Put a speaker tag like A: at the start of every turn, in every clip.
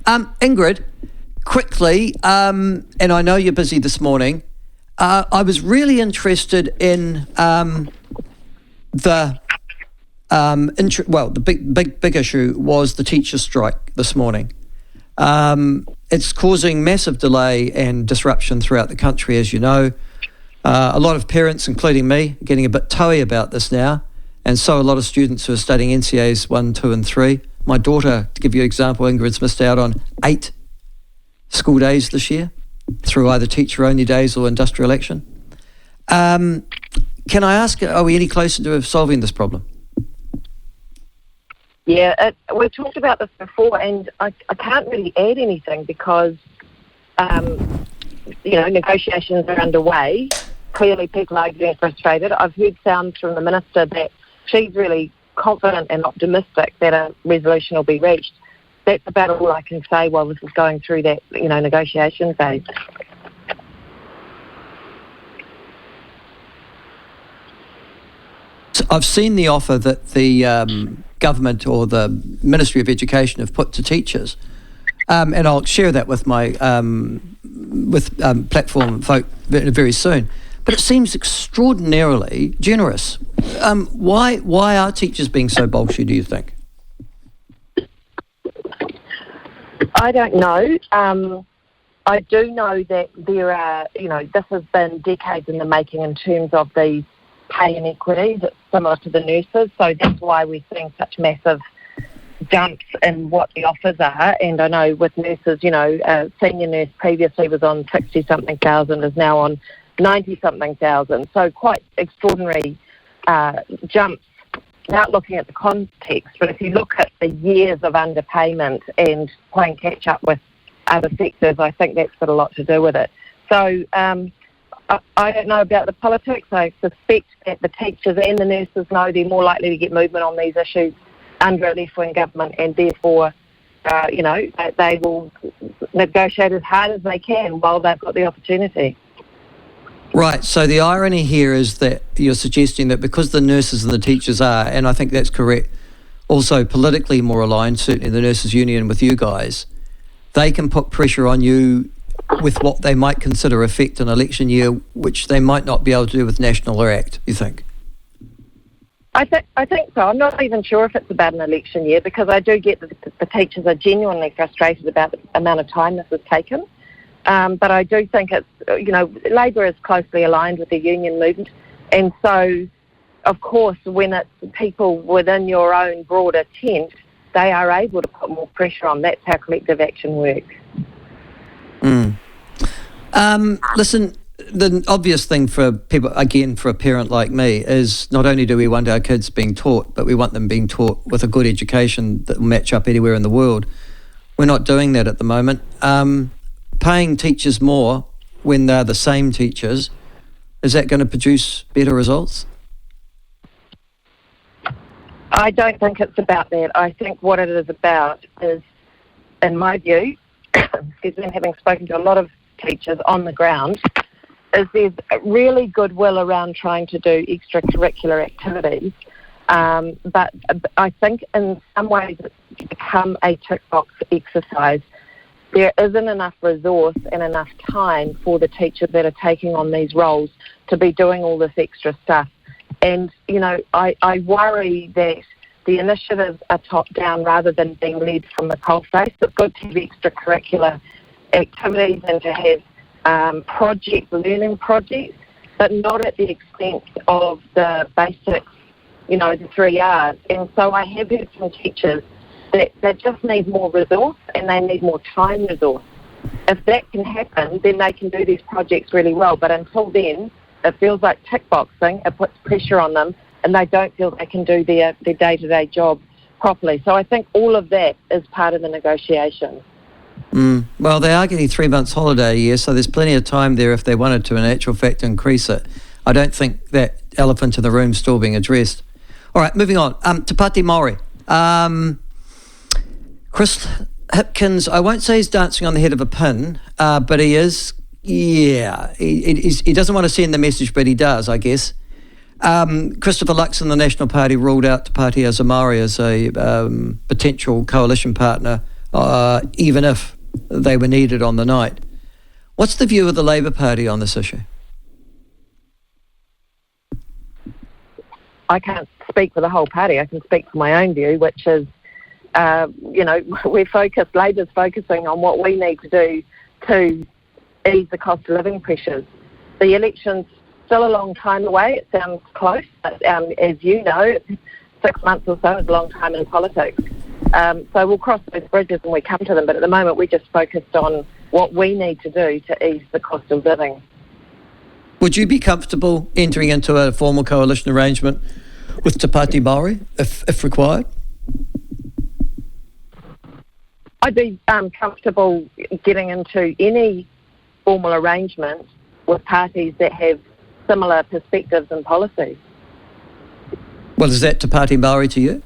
A: Ingrid, quickly, and I know you're busy this morning, I was really interested in the big issue was the teacher strike this morning. It's causing massive delay and disruption throughout the country, as you know. A lot of parents, including me, are getting a bit toey about this now, and so a lot of students who are studying NCAs 1, 2 and 3. My daughter, to give you an example, Ingrid's missed out on 8 school days this year through either teacher-only days or industrial action. Can I ask, are we any closer to solving this problem?
B: Yeah, we've talked about this before, and I can't really add anything because, negotiations are underway. Clearly, people are getting frustrated. I've heard sounds from the Minister that she's really confident and optimistic that a resolution will be reached. That's about all I can say while this is going through that, negotiation phase.
A: I've seen the offer that the government or the Ministry of Education have put to teachers, and I'll share that with my platform folk very soon. But it seems extraordinarily generous. Why are teachers being so bolshy, do you think?
B: I don't know. I do know that there are, this has been decades in the making in terms of these pay inequities. It's similar to the nurses, so that's why we're seeing such massive jumps in what the offers are. And I know with nurses, a senior nurse previously was on 60-something thousand, is now on 90-something thousand. So quite extraordinary jumps without looking at the context. But if you look at the years of underpayment and playing catch up with other sectors, I think that's got a lot to do with it. So I don't know about the politics. I suspect that the teachers and the nurses know they're more likely to get movement on these issues under a left-wing government, and therefore, they will negotiate as hard as they can while they've got the opportunity.
A: Right, so the irony here is that you're suggesting that because the nurses and the teachers are, and I think that's correct, also politically more aligned, certainly the nurses union with you guys, they can put pressure on you with what they might consider affect an election year, which they might not be able to do with National Act, you think?
B: I think so. I'm not even sure if it's about an election year, because I do get that the teachers are genuinely frustrated about the amount of time this has taken. But I do think it's, Labor is closely aligned with the union movement. And so, of course, when it's people within your own broader tent, they are able to put more pressure on. That's how collective action works.
A: Listen, the obvious thing for people, again, for a parent like me, is not only do we want our kids being taught, but we want them being taught with a good education that will match up anywhere in the world. We're not doing that at the moment. Paying teachers more when they're the same teachers, is that going to produce better results?
B: I don't think it's about that. I think what it is about is, in my view, excuse me, having spoken to a lot of teachers on the ground, is there's really goodwill around trying to do extracurricular activities. But I think in some ways it's become a tick box exercise. There isn't enough resource and enough time for the teachers that are taking on these roles to be doing all this extra stuff. And, I worry that the initiatives are top-down rather than being led from the coalface. It's good to have extracurricular activities and to have learning projects, but not at the expense of the basics, the 3 R's. And so I have heard from teachers that they just need more resource and they need more time resource. If that can happen, then they can do these projects really well. But until then, it feels like tick boxing. It puts pressure on them and they don't feel they can do their day-to-day job properly. So I think all of that is part of the negotiation.
A: Well, they are getting 3 months holiday a year, so there's plenty of time there if they wanted to, in actual fact, increase it. I don't think that elephant in the room is still being addressed. All right, moving on. Te Pāti Māori. Chris Hipkins, I won't say he's dancing on the head of a pin, but he is, he doesn't want to send the message, but he does, I guess. Christopher Luxon, the National Party, ruled out Te Pāti Māori as a potential coalition partner even if they were needed on the night. What's the view of the Labour Party on this issue?
B: I can't speak for the whole party. I can speak for my own view, which is, Labor's focusing on what we need to do to ease the cost of living pressures. The election's still a long time away. It sounds close, but as you know, 6 months or so is a long time in politics. So we'll cross those bridges when we come to them, but at the moment we're just focused on what we need to do to ease the cost of living.
A: Would you be comfortable entering into a formal coalition arrangement with Te Pāti Māori, if required?
B: I'd be comfortable getting into any formal arrangement with parties that have similar perspectives and policies.
A: Well, is that Te Pāti Māori to you?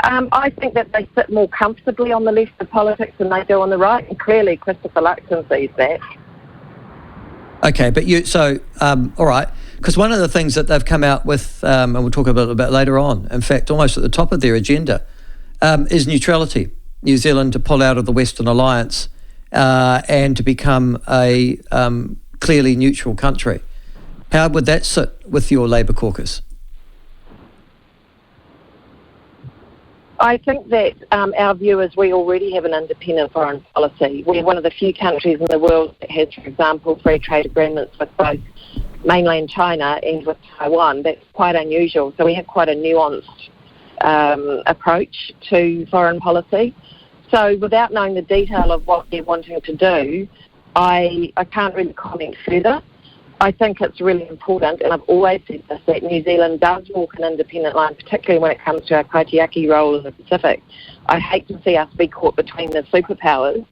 B: I think that they sit more comfortably on the left of politics than they do on the right, and clearly Christopher Luxon sees that. Okay,
A: but all right, because one of the things that they've come out with, and we'll talk about later on, in fact, almost at the top of their agenda, is neutrality. New Zealand to pull out of the Western Alliance and to become a clearly neutral country. How would that sit with your Labour caucus?
B: I think that our view is we already have an independent foreign policy. We're one of the few countries in the world that has, for example, free trade agreements with both mainland China and with Taiwan. That's quite unusual. So we have quite a nuanced approach to foreign policy. So without knowing the detail of what they're wanting to do, I can't really comment further. I think it's really important, and I've always said this, that New Zealand does walk an independent line, particularly when it comes to our kaitiaki role in the Pacific. I hate to see us be caught between the superpowers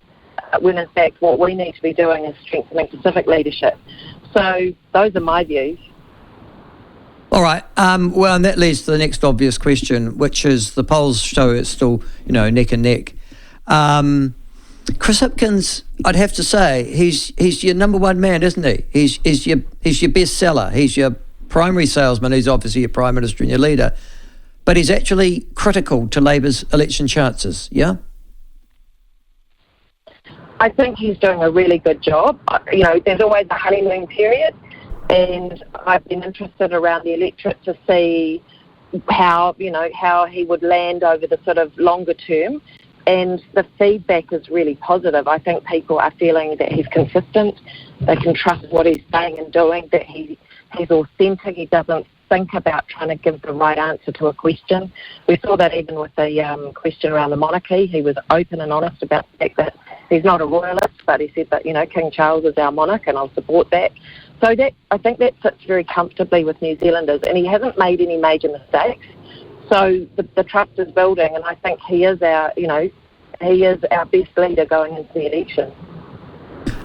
B: when in fact what we need to be doing is strengthening Pacific leadership. So those are my views.
A: All right. Well, and that leads to the next obvious question, which is the polls show it's still, neck and neck. Chris Hipkins, I'd have to say, he's your number one man, isn't he? He's your best seller. He's your primary salesman. He's obviously your Prime Minister and your leader. But he's actually critical to Labour's election chances, yeah?
B: I think he's doing a really good job. There's always a honeymoon period, and I've been interested around the electorate to see how he would land over the sort of longer term. And the feedback is really positive. I think people are feeling that he's consistent, they can trust what he's saying and doing, that he's authentic, he doesn't think about trying to give the right answer to a question. We saw that even with the question around the monarchy. He was open and honest about the fact that he's not a royalist, but he said that, King Charles is our monarch and I'll support that. So I think that sits very comfortably with New Zealanders, and he hasn't made any major mistakes. So the trust is building, and I think he is our best leader going into the election.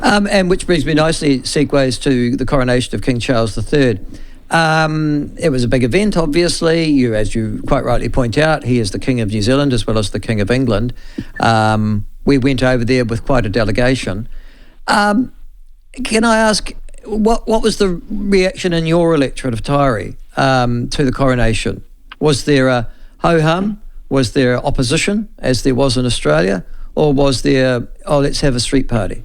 A: And which brings me nicely, segues to the coronation of King Charles III. It was a big event, obviously. As you quite rightly point out, he is the King of New Zealand as well as the King of England. We went over there with quite a delegation. Can I ask, what was the reaction in your electorate of Tairi to the coronation? Was there a ho-hum? Was there opposition, as there was in Australia? Or was there, let's have a street party?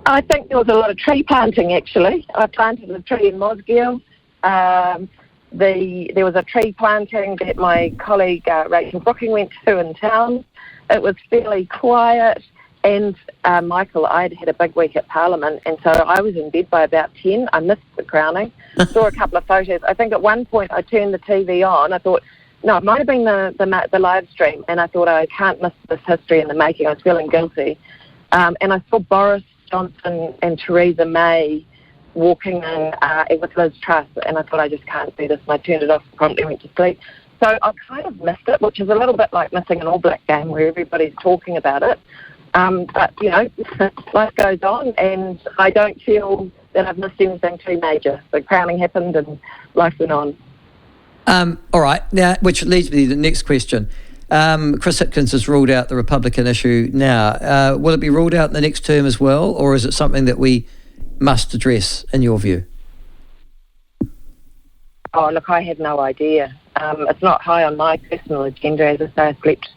B: I think there was a lot of tree planting, actually. I planted a tree in Mosgiel. There was a tree planting that my colleague Rachel Brooking went to in town. It was fairly quiet. And Michael, I'd had a big week at Parliament, and so I was in bed by about 10. I missed the crowning. Saw a couple of photos. I think at one point I turned the TV on. I thought, no, it might have been the live stream, and I thought, I can't miss this history in the making. I was feeling guilty. And I saw Boris Johnson and Theresa May walking in with Liz Truss, and I thought, I just can't do this, and I turned it off and promptly went to sleep. So I kind of missed it, which is a little bit like missing an All Black game where everybody's talking about it. But, life goes on, and I don't feel that I've missed anything too major. The crowning happened and life went on.
A: All right. Now, which leads me to the next question. Chris Hipkins has ruled out the Republican issue now. Will it be ruled out in the next term as well, or is it something that we must address, in your view?
B: Oh, look, I have no idea. It's not high on my personal agenda, as I say, I slept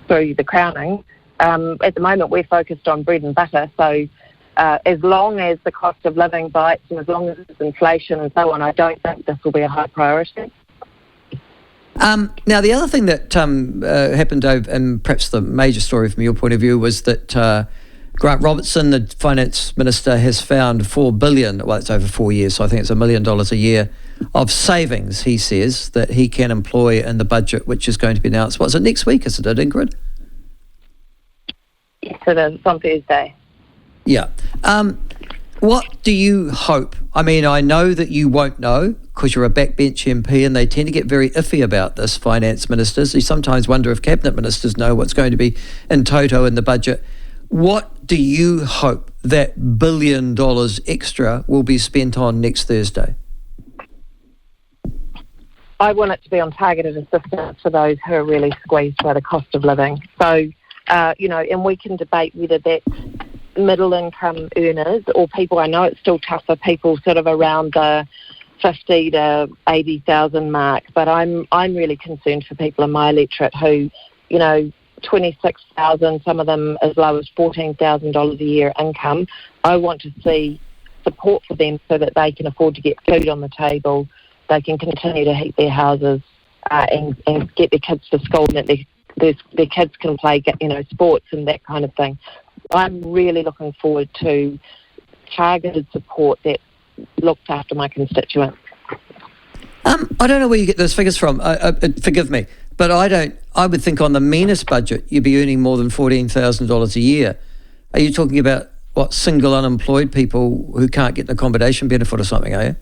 B: through the crowning. At the moment, we're focused on bread and butter, so as long as the cost of living bites and as long as there's inflation and so on, I don't think this will be a high priority.
A: Now, the other thing that happened, and perhaps the major story from your point of view, was that Grant Robertson, the finance minister, has found $4 billion, well, it's over 4 years, so I think it's $1 million a year, of savings, he says, that he can employ in the budget, which is going to be announced. What's it, next week, isn't it, Ingrid?
B: Yes, it is. It's on Thursday.
A: Yeah. What do you hope? I mean, I know that you won't know because you're a backbench MP and they tend to get very iffy about this, finance ministers. You sometimes wonder if cabinet ministers know what's going to be in toto in the budget. What do you hope that $1 billion extra will be spent on next Thursday?
B: I want it to be on targeted assistance for those who are really squeezed by the cost of living. So, and we can debate whether that's middle income earners or people, I know it's still tough for people sort of around the 50 to 80,000 mark, but I'm really concerned for people in my electorate who, 26,000, some of them as low as $14,000 a year income. I want to see support for them so that they can afford to get food on the table, they can continue to heat their houses and get their kids to school, and that their kids can play, sports and that kind of thing. I'm really looking forward to targeted support that looks after my constituents.
A: I don't know where you get those figures from. Forgive me, but I would think on the meanest budget you'd be earning more than $14,000 a year. Are you talking about single unemployed people who can't get an accommodation benefit or something? Are you?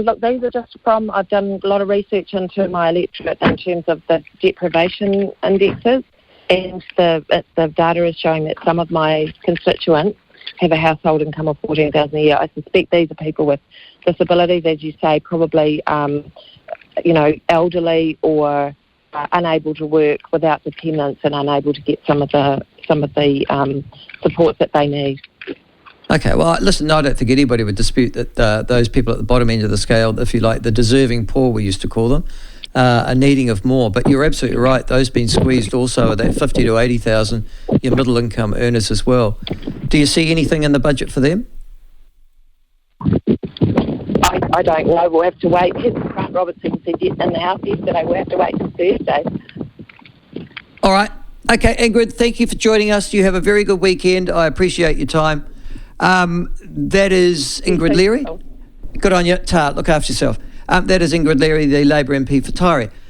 B: Look, these are just I've done a lot of research into my electorate in terms of the deprivation indexes, and the data is showing that some of my constituents have a household income of $14,000 a year. I suspect these are people with disabilities, as you say, probably elderly or unable to work without dependents and unable to get some of the support that they need.
A: Okay, well, listen, I don't think anybody would dispute that those people at the bottom end of the scale, if you like, the deserving poor, we used to call them, are needing of more. But you're absolutely right, those being squeezed also are that 50 to 80,000, your middle income earners as well. Do you see anything in the budget for them?
B: I don't know. We'll have to wait. Grant Robertson said in the House yesterday, we'll have to wait till Thursday.
A: All right. Okay, Ingrid, thank you for joining us. You have a very good weekend. I appreciate your time. That is Ingrid Leary. Good on you. Look after yourself. That is Ingrid Leary, the Labour MP for Taieri.